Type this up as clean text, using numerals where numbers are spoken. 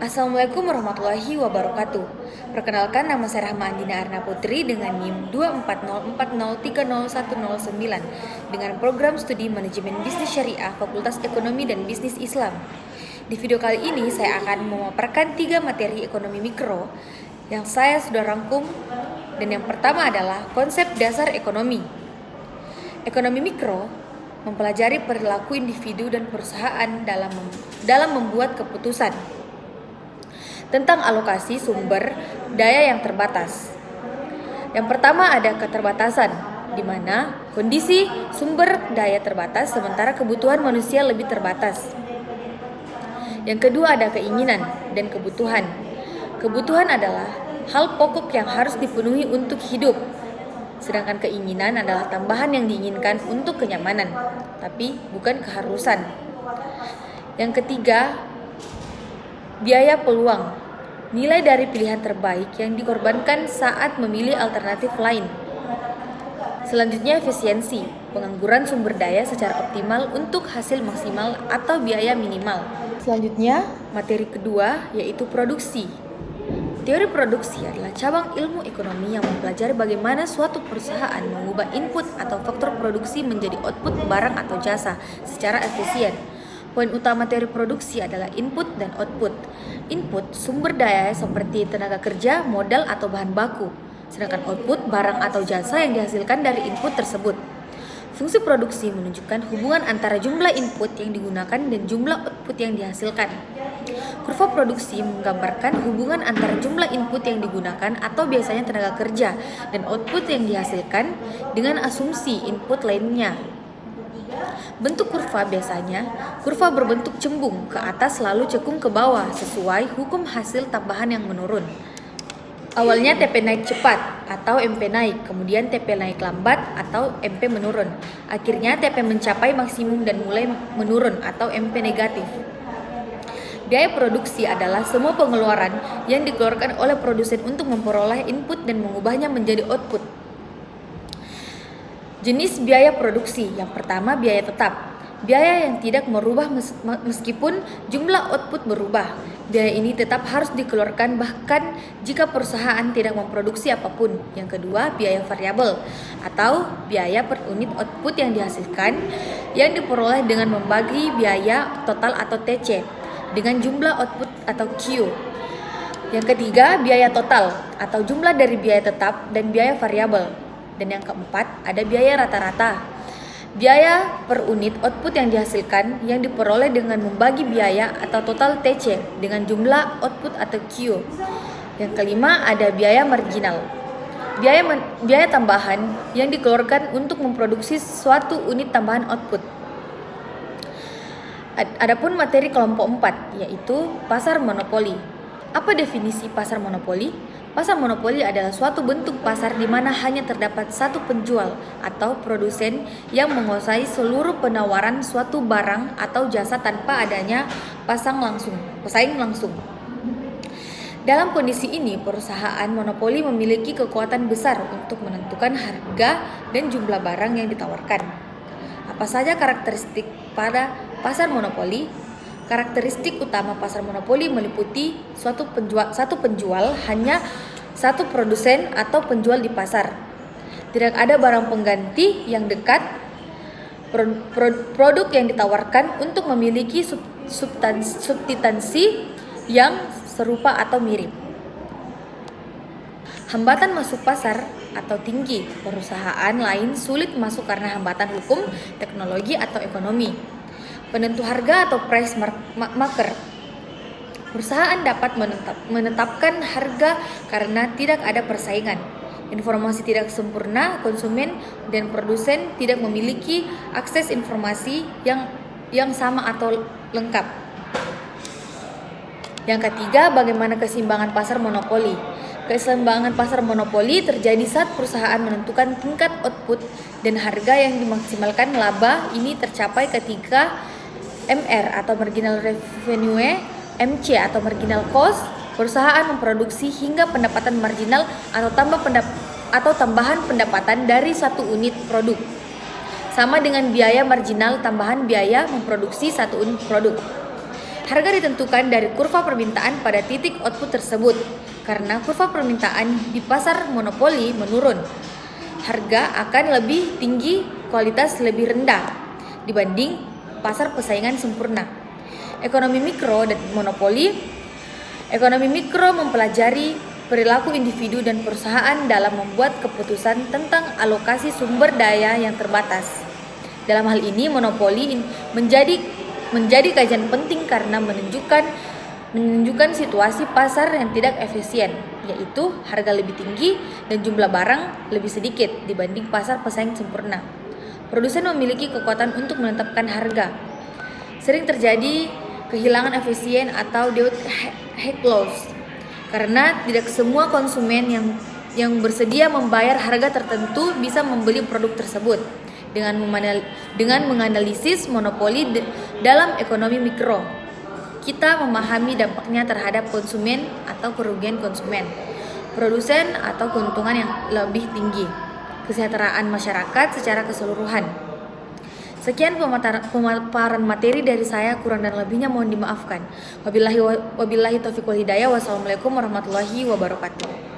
Assalamualaikum warahmatullahi wabarakatuh. Perkenalkan, nama saya Rahma Andina Arna Putri dengan NIM 24040301009 dengan program studi Manajemen Bisnis Syariah Fakultas Ekonomi dan Bisnis Islam. Di video kali ini saya akan memaparkan 3 materi ekonomi mikro yang saya sudah rangkum, dan yang pertama adalah konsep dasar ekonomi. Ekonomi mikro mempelajari perilaku individu dan perusahaan dalam membuat keputusan tentang alokasi sumber daya yang terbatas. Yang pertama ada keterbatasan, di mana kondisi sumber daya terbatas sementara kebutuhan manusia lebih terbatas. Yang kedua ada keinginan dan kebutuhan. Kebutuhan adalah hal pokok yang harus dipenuhi untuk hidup, sedangkan keinginan adalah tambahan yang diinginkan untuk kenyamanan, tapi bukan keharusan. Yang ketiga, biaya peluang, nilai dari pilihan terbaik yang dikorbankan saat memilih alternatif lain. Selanjutnya efisiensi, pengangguran sumber daya secara optimal untuk hasil maksimal atau biaya minimal. Selanjutnya, materi kedua yaitu produksi. Teori produksi adalah cabang ilmu ekonomi yang mempelajari bagaimana suatu perusahaan mengubah input atau faktor produksi menjadi output barang atau jasa secara efisien. Poin utama teori produksi adalah input dan output. Input, sumber daya seperti tenaga kerja, modal, atau bahan baku. Sedangkan output, barang atau jasa yang dihasilkan dari input tersebut. Fungsi produksi menunjukkan hubungan antara jumlah input yang digunakan dan jumlah output yang dihasilkan. Kurva produksi menggambarkan hubungan antara jumlah input yang digunakan atau biasanya tenaga kerja dan output yang dihasilkan dengan asumsi input lainnya. Bentuk kurva biasanya, kurva berbentuk cembung ke atas lalu cekung ke bawah sesuai hukum hasil tambahan yang menurun. Awalnya TP naik cepat atau MP naik, kemudian TP naik lambat atau MP menurun. Akhirnya TP mencapai maksimum dan mulai menurun atau MP negatif. Biaya produksi adalah semua pengeluaran yang dikeluarkan oleh produsen untuk memperoleh input dan mengubahnya menjadi output. Jenis biaya produksi. Yang pertama, biaya tetap. Biaya yang tidak merubah meskipun jumlah output berubah. Biaya ini tetap harus dikeluarkan bahkan jika perusahaan tidak memproduksi apapun. Yang kedua, biaya variabel atau biaya per unit output yang dihasilkan yang diperoleh dengan membagi biaya total atau TC dengan jumlah output atau Q. Yang ketiga, biaya total atau jumlah dari biaya tetap dan biaya variabel. Dan yang keempat, ada biaya rata-rata. Biaya per unit output yang dihasilkan yang diperoleh dengan membagi biaya atau total TC dengan jumlah output atau Q. Yang kelima, ada biaya marginal. Biaya tambahan yang dikeluarkan untuk memproduksi suatu unit tambahan output. Adapun materi kelompok 4 yaitu pasar monopoli. Apa definisi pasar monopoli? Pasar monopoli adalah suatu bentuk pasar di mana hanya terdapat satu penjual atau produsen yang menguasai seluruh penawaran suatu barang atau jasa tanpa adanya pesaing langsung. Dalam kondisi ini, perusahaan monopoli memiliki kekuatan besar untuk menentukan harga dan jumlah barang yang ditawarkan. Apa saja karakteristik pada pasar monopoli? Karakteristik utama pasar monopoli meliputi satu penjual, hanya satu produsen atau penjual di pasar. Tidak ada barang pengganti yang dekat. Produk yang ditawarkan untuk memiliki substansi yang serupa atau mirip. Hambatan masuk pasar atau tinggi. Perusahaan lain sulit masuk karena hambatan hukum, teknologi, atau ekonomi. Penentu harga atau price maker. Perusahaan dapat menetapkan harga karena tidak ada persaingan. Informasi tidak sempurna, konsumen dan produsen tidak memiliki akses informasi yang sama atau lengkap. Yang ketiga, bagaimana keseimbangan pasar monopoli? Keseimbangan pasar monopoli terjadi saat perusahaan menentukan tingkat output dan harga yang dimaksimalkan. Laba ini tercapai ketika MR atau marginal revenue, MC atau marginal cost, perusahaan memproduksi hingga pendapatan marginal atau tambahan pendapatan dari satu unit produk. Sama dengan biaya marginal tambahan biaya memproduksi satu unit produk. Harga ditentukan dari kurva permintaan pada titik output tersebut. Karena kurva permintaan di pasar monopoli menurun, harga akan lebih tinggi, kualitas lebih rendah dibanding pasar persaingan sempurna. Ekonomi mikro dan monopoli. Ekonomi mikro mempelajari perilaku individu dan perusahaan dalam membuat keputusan tentang alokasi sumber daya yang terbatas. Dalam hal ini, monopoli menjadi kajian penting karena menunjukkan situasi pasar yang tidak efisien, yaitu harga lebih tinggi dan jumlah barang lebih sedikit dibanding pasar pesaing sempurna. Produsen memiliki kekuatan untuk menetapkan harga. Sering terjadi kehilangan efisien atau High loss karena tidak semua konsumen yang bersedia membayar harga tertentu bisa membeli produk tersebut. Dengan menganalisis monopoli dalam ekonomi mikro, kita memahami dampaknya terhadap konsumen atau kerugian konsumen, produsen atau keuntungan yang lebih tinggi, kesejahteraan masyarakat secara keseluruhan. Sekian pemaparan materi dari saya, kurang dan lebihnya mohon dimaafkan. Wabillahi taufiq wal hidayah. Wassalamualaikum warahmatullahi wabarakatuh.